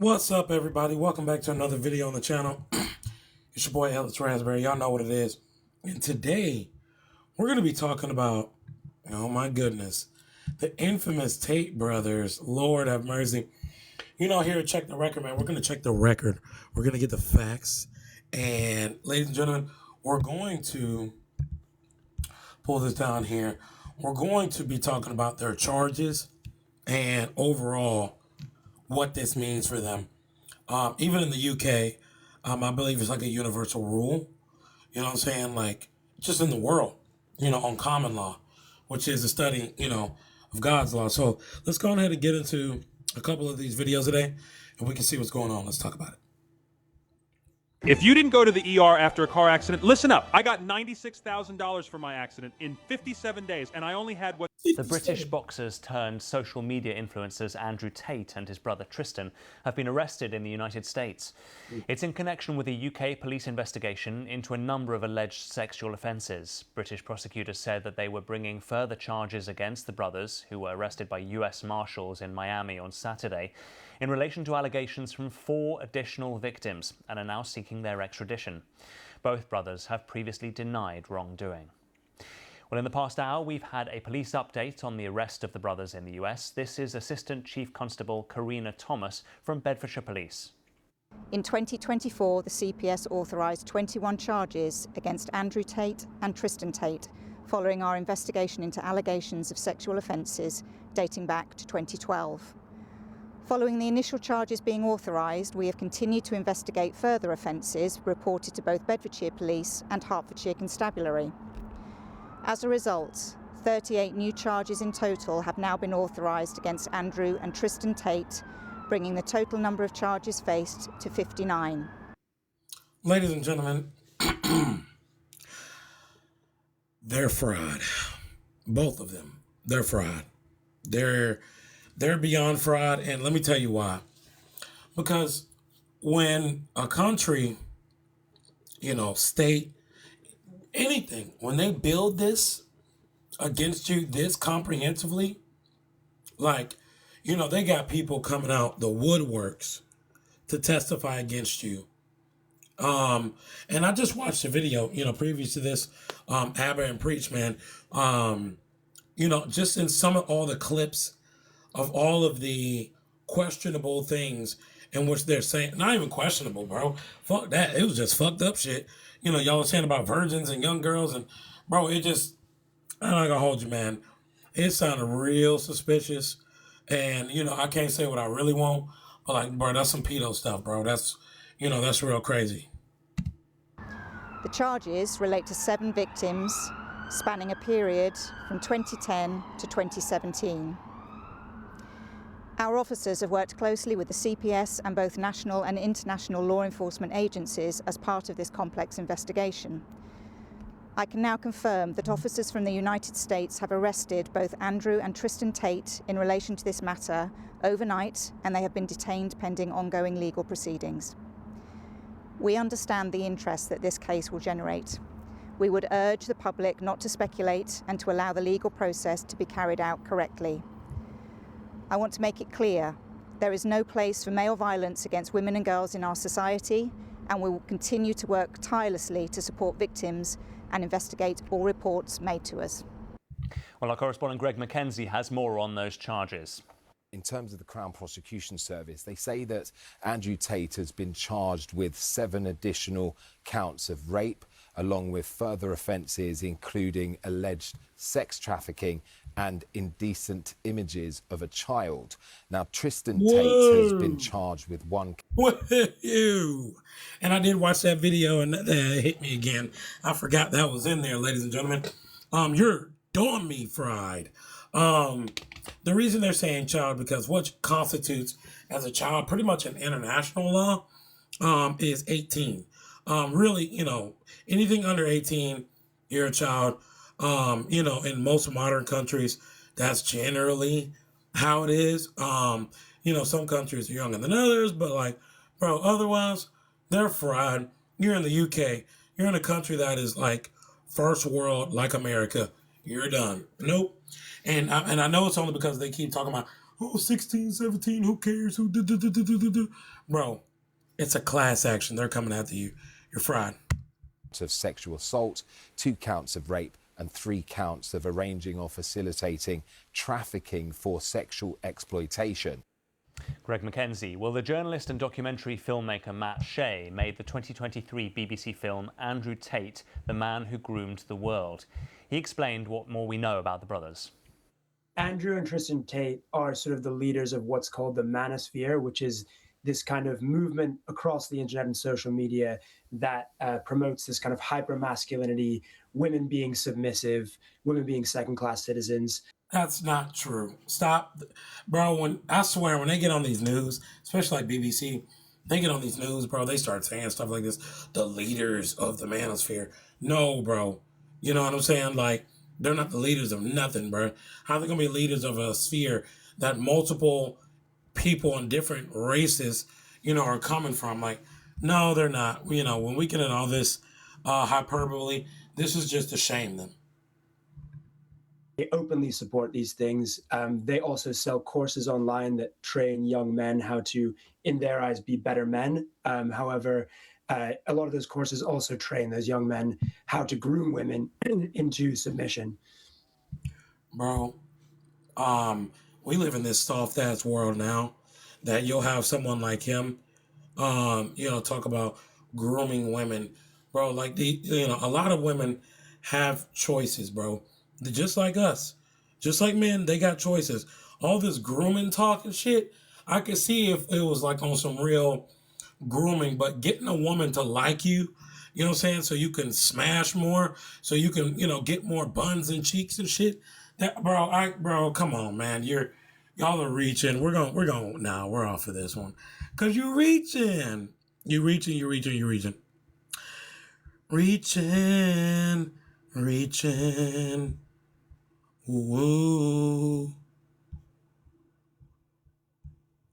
What's up, everybody? Welcome back to another video on the channel. It's your boy Ellis Raspberry. Y'all know what it is. And today, we're going to be talking about, oh my goodness, the infamous Tate brothers. Lord have mercy. You know, here at Check the Record, man, we're going to check the record. We're going to get the facts. And ladies and gentlemen, we're going to pull this down here. We're going to be talking about their charges and overall what this means for them. Even in the UK, I believe it's like a universal rule, you know what I'm saying? Like just in the world, you know, on common law, which is a study, you know, of God's law. So let's go ahead and get into a couple of these videos today and we can see what's going on. Let's talk about it. If you didn't go to the ER after a car accident, listen up. I got $96,000 for my accident in 57 days, and I only had what... The British boxers turned social media influencers Andrew Tate and his brother Tristan have been arrested in the United States. It's in connection with a UK police investigation into a number of alleged sexual offences. British prosecutors said that they were bringing further charges against the brothers, who were arrested by US Marshals in Miami on Saturday, in relation to allegations from 4 additional victims and are now seeking their extradition. Both brothers have previously denied wrongdoing. Well, in the past hour, we've had a police update on the arrest of the brothers in the US. This is Assistant Chief Constable Karina Thomas from Bedfordshire Police. In 2024, the CPS authorised 21 charges against Andrew Tate and Tristan Tate following our investigation into allegations of sexual offences dating back to 2012. Following the initial charges being authorised, we have continued to investigate further offences reported to both Bedfordshire Police and Hertfordshire Constabulary. As a result, 38 new charges in total have now been authorised against Andrew and Tristan Tate, bringing the total number of charges faced to 59. Ladies and gentlemen, they're fried. Both of them. They're fried. They're beyond fraud, and let me tell you why. Because when a country, you know, state, anything, when they build this against you this comprehensively, like, you know, they got people coming out the woodworks to testify against you. And I just watched a video, you know, previous to this, Abba and Preach, man. You know, just in some of all the clips of all of the questionable things in which they're saying, not even questionable, bro. Fuck that. It was just fucked up shit. You know, y'all were saying about virgins and young girls, and bro, it just, I'm not gonna hold you, man. It sounded real suspicious. And, you know, I can't say what I really want, but like, bro, that's some pedo stuff, bro. That's, you know, that's real crazy. The charges relate to 7 victims spanning a period from 2010 to 2017. Our officers have worked closely with the CPS and both national and international law enforcement agencies as part of this complex investigation. I can now confirm that officers from the United States have arrested both Andrew and Tristan Tate in relation to this matter overnight, and they have been detained pending ongoing legal proceedings. We understand the interest that this case will generate. We would urge the public not to speculate and to allow the legal process to be carried out correctly. I want to make it clear, there is no place for male violence against women and girls in our society, and we will continue to work tirelessly to support victims and investigate all reports made to us. Well, our correspondent Greg Mackenzie has more on those charges. In terms of the Crown Prosecution Service, they say that Andrew Tate has been charged with 7 additional counts of rape, along with further offences including alleged sex trafficking and indecent images of a child. Now, Tristan Tate has been charged with 1... Woo! And I did watch that video and that hit me again. I forgot that was in there, ladies and gentlemen. You're doing me fried. The reason they're saying child, because what constitutes as a child, pretty much in international law, is 18. Really, you know, anything under 18, you're a child. You know, in most modern countries, that's generally how it is. You know, some countries are younger than others, but like, bro, otherwise, they're fried. You're in the UK. You're in a country that is like first world, like America. You're done. Nope. And I know it's only because they keep talking about, oh, 16, 17, who cares? Bro, it's a class action. They're coming after you. You're fried. Of sexual assault, 2 counts of rape, and 3 counts of arranging or facilitating trafficking for sexual exploitation. Greg Mackenzie. Well, the journalist and documentary filmmaker Matt Shea made the 2023 BBC film Andrew Tate, the Man Who Groomed the World. He explained what more we know about the brothers. Andrew and Tristan Tate are sort of the leaders of what's called the manosphere, which is this kind of movement across the internet and social media that promotes this kind of hyper-masculinity, women being submissive, women being second-class citizens. That's not true. Stop. Bro, I swear, when they get on these news, especially like BBC, they get on these news, bro, they start saying stuff like this, the leaders of the manosphere. No, bro. You know what I'm saying? Like, they're not the leaders of nothing, bro. How are they going to be leaders of a sphere that multiple people in different races, are coming from? Like, no, they're not. When we get in all this hyperbole, this is just to shame them. They openly support these things. They also sell courses online that train young men how to, in their eyes, be better men. However, a lot of those courses also train those young men how to groom women into submission. Bro, we live in this soft-ass world now that you'll have someone like him, talk about grooming women. Bro, like, a lot of women have choices, bro. They're just like us. Just like men, they got choices. All this grooming talk and shit, I could see if it was like on some real grooming, but getting a woman to like you, you know what I'm saying, so you can smash more, so you can, get more buns and cheeks and shit. That, bro, come on, man. Y'all are reaching. We're off of this one. Cause you're reaching. Reaching. Woo.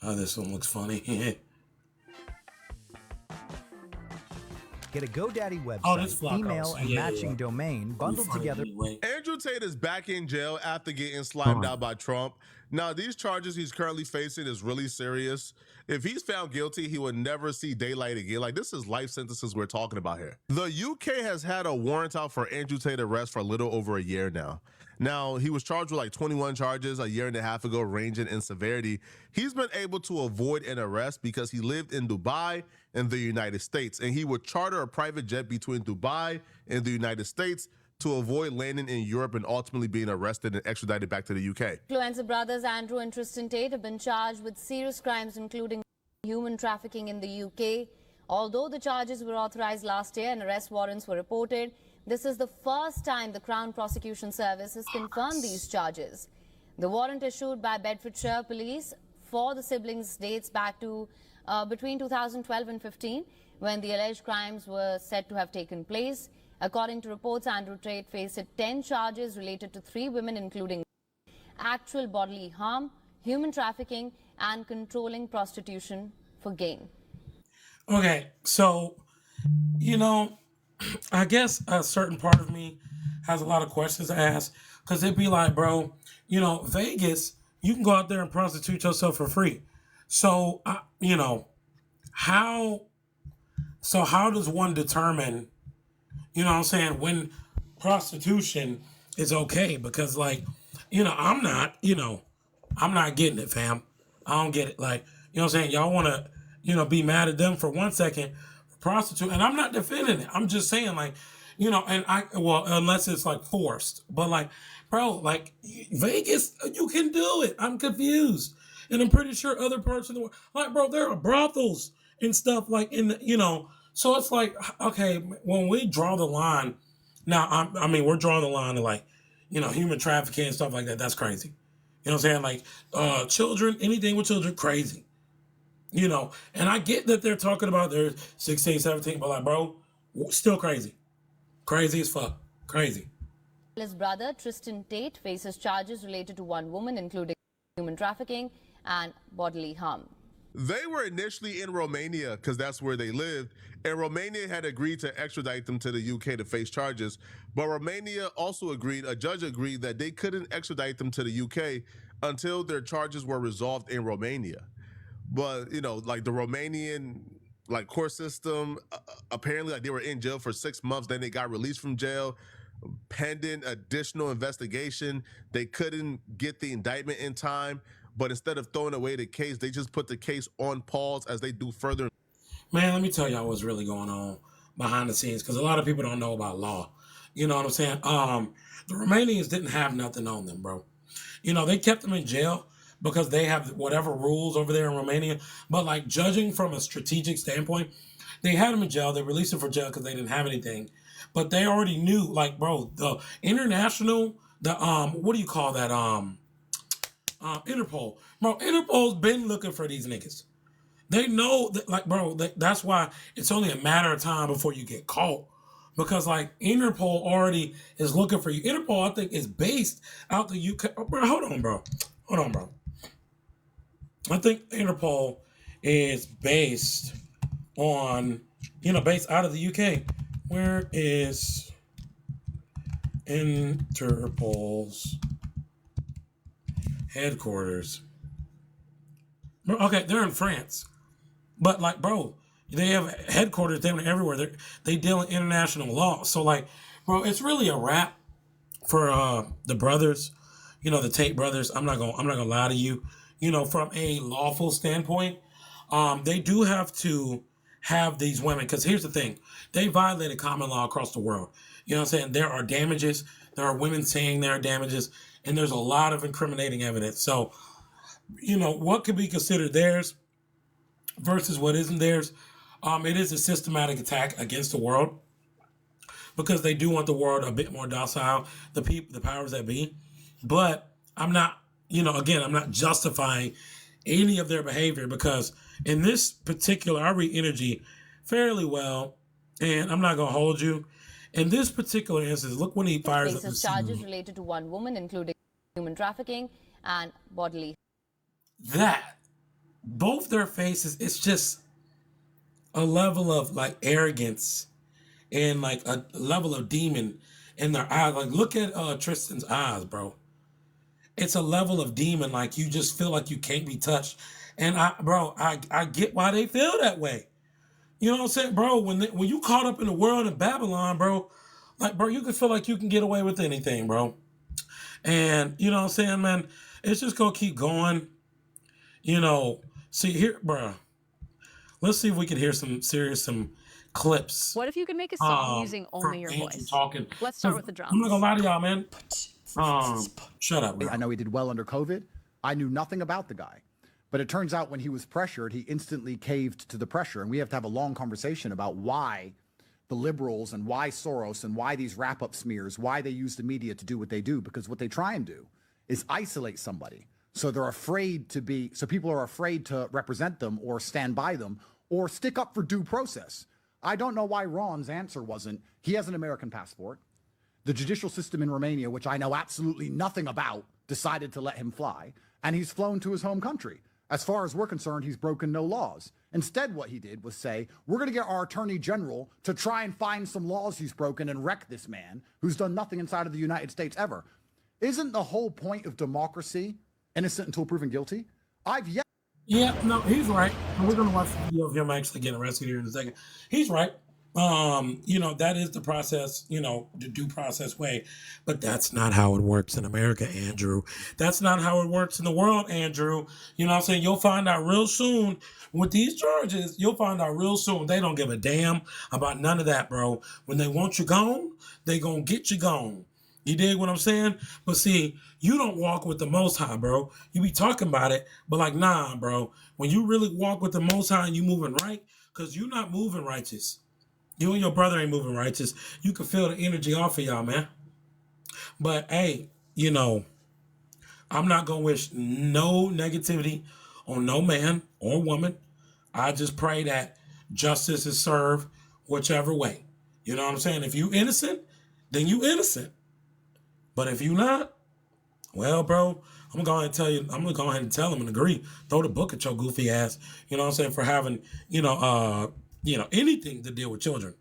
Oh, this one looks funny. Get a GoDaddy website, email, and matching domain bundled together. Andrew Tate is back in jail after getting slimed out by Trump. Now, these charges he's currently facing is really serious. If he's found guilty, he would never see daylight again. Like, this is life sentences we're talking about here. The UK has had a warrant out for Andrew Tate arrest for a little over a year now. Now, he was charged with like 21 charges a year and a half ago, ranging in severity. He's been able to avoid an arrest because he lived in Dubai in the United States, and he would charter a private jet between Dubai and the United States to avoid landing in Europe and ultimately being arrested and extradited back to the UK. Influencer brothers Andrew and Tristan Tate have been charged with serious crimes, including human trafficking in the UK. Although the charges were authorized last year and arrest warrants were reported, this is the first time the Crown Prosecution Service has confirmed these charges. The warrant issued by Bedfordshire Police for the siblings dates back to between 2012 and 15, when the alleged crimes were said to have taken place. According to reports, Andrew Tate faced 10 charges related to 3 women, including actual bodily harm, human trafficking, and controlling prostitution for gain. Okay, so, I guess a certain part of me has a lot of questions to ask, because it'd be like, bro, Vegas, you can go out there and prostitute yourself for free. So, how does one determine, when prostitution is okay? Because, like, I'm not getting it, fam. I don't get it. Like, y'all want to, be mad at them for 1 second, prostitute, and I'm not defending it. I'm just saying, like, unless it's like forced, but like, bro, like Vegas, you can do it. I'm confused. And I'm pretty sure other parts of the world, like, bro, there are brothels and stuff like in the, so it's like, okay, when we draw the line, now, we're drawing the line to like, human trafficking and stuff like that. That's crazy. You know what I'm saying? Like, children, anything with children, crazy. And I get that they're talking about they're 16, 17, but like, bro, still crazy. Crazy as fuck. Crazy. His brother, Tristan Tate, faces charges related to 1 woman, including human trafficking and bodily harm. They were initially in Romania because that's where they lived, and Romania had agreed to extradite them to the UK to face charges. But Romania also agreed, a judge agreed, that they couldn't extradite them to the UK until their charges were resolved in Romania. But, you know, like the Romanian like court system, apparently like they were in jail for 6 months, then they got released from jail pending additional investigation. They couldn't get the indictment in time, but instead of throwing away the case, they just put the case on pause as they do further. Man, let me tell y'all what's really going on behind the scenes, because a lot of people don't know about law. You know what I'm saying? The Romanians didn't have nothing on them, bro. You know, they kept them in jail because they have whatever rules over there in Romania. But like judging from a strategic standpoint, they had them in jail. They released them from jail because they didn't have anything. But they already knew, like, bro, the international, what do you call that? Interpol. Bro, Interpol's been looking for these niggas. They know that, like, bro, that's why it's only a matter of time before you get caught. Because, like, Interpol already is looking for you. Interpol, I think, is based out the UK. Oh, bro, hold on, bro. I think Interpol is based on, based out of the UK. Where is Interpol's headquarters? Okay, they're in France. But, like, bro, they have headquarters down everywhere. They deal in international law. So, like, bro, it's really a wrap for the brothers, the Tate brothers. I'm not gonna lie to you. From a lawful standpoint, they do have to have these women, because here's the thing, they violated common law across the world. You know what I'm saying? There are damages. There are women saying there are damages, and there's a lot of incriminating evidence. So, what could be considered theirs versus what isn't theirs? It is a systematic attack against the world, because they do want the world a bit more docile, the powers that be. But I'm not, I'm not justifying any of their behavior, because in this particular, I read energy fairly well, and I'm not going to hold you. In this particular instance, look when he fires up the charges related to one woman, including human trafficking and bodily. That, both their faces, it's just a level of, like, arrogance and, like, a level of demon in their eyes. Like, look at Tristan's eyes, bro. It's a level of demon, like, you just feel like you can't be touched. And I get why they feel that way. You know what I'm saying, bro? When you caught up in the world of Babylon, bro, like, bro, you can feel like you can get away with anything, bro. And, you know what I'm saying, man? It's just going to keep going. See here, bro. Let's see if we can hear some clips. What if you could make a song using only your voice? Talking. Let's start with the drums. I'm not going to lie to y'all, man. Shut up, bro. I know he did well under COVID. I knew nothing about the guy. But it turns out when he was pressured, he instantly caved to the pressure. And we have to have a long conversation about why the liberals and why Soros and why these wrap-up smears, why they use the media to do what they do. Because what they try and do is isolate somebody. So they're afraid so people are afraid to represent them or stand by them or stick up for due process. I don't know why Ron's answer wasn't, he has an American passport. The judicial system in Romania, which I know absolutely nothing about, decided to let him fly, and he's flown to his home country. As far as we're concerned, he's broken no laws. Instead, what he did was say, we're going to get our attorney general to try and find some laws he's broken and wreck this man who's done nothing inside of the United States ever. Isn't the whole point of democracy innocent until proven guilty? Yeah, no, he's right. And we're going to watch the video of him actually getting arrested here in a second. He's right. That is the process, the due process way. But that's not how it works in America, Andrew. That's not how it works in the world, Andrew. You know what I'm saying? You'll find out real soon with these charges. You'll find out real soon. They don't give a damn about none of that, bro. When they want you gone, they gonna get you gone. You dig what I'm saying? But see, you don't walk with the Most High, bro. You be talking about it, but like, nah, bro. When you really walk with the Most High and you moving right, because you're not moving righteous. You and your brother ain't moving righteous. You can feel the energy off of y'all, man. But, hey, I'm not going to wish no negativity on no man or woman. I just pray that justice is served whichever way. You know what I'm saying? If you innocent, then you innocent. But if you not, well, bro, I'm going to tell you, I'm going to go ahead and tell him and agree. Throw the book at your goofy ass. You know what I'm saying? For having, anything to deal with children.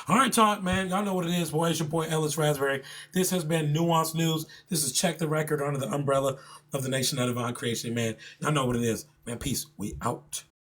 All right, talk, man. Y'all know what it is, boy. It's your boy Ellis Raspberry. This has been Nuanced News. This is Check the Record under the umbrella of the Nation of Divine Creation, man. Y'all know what it is. Man, peace. We out.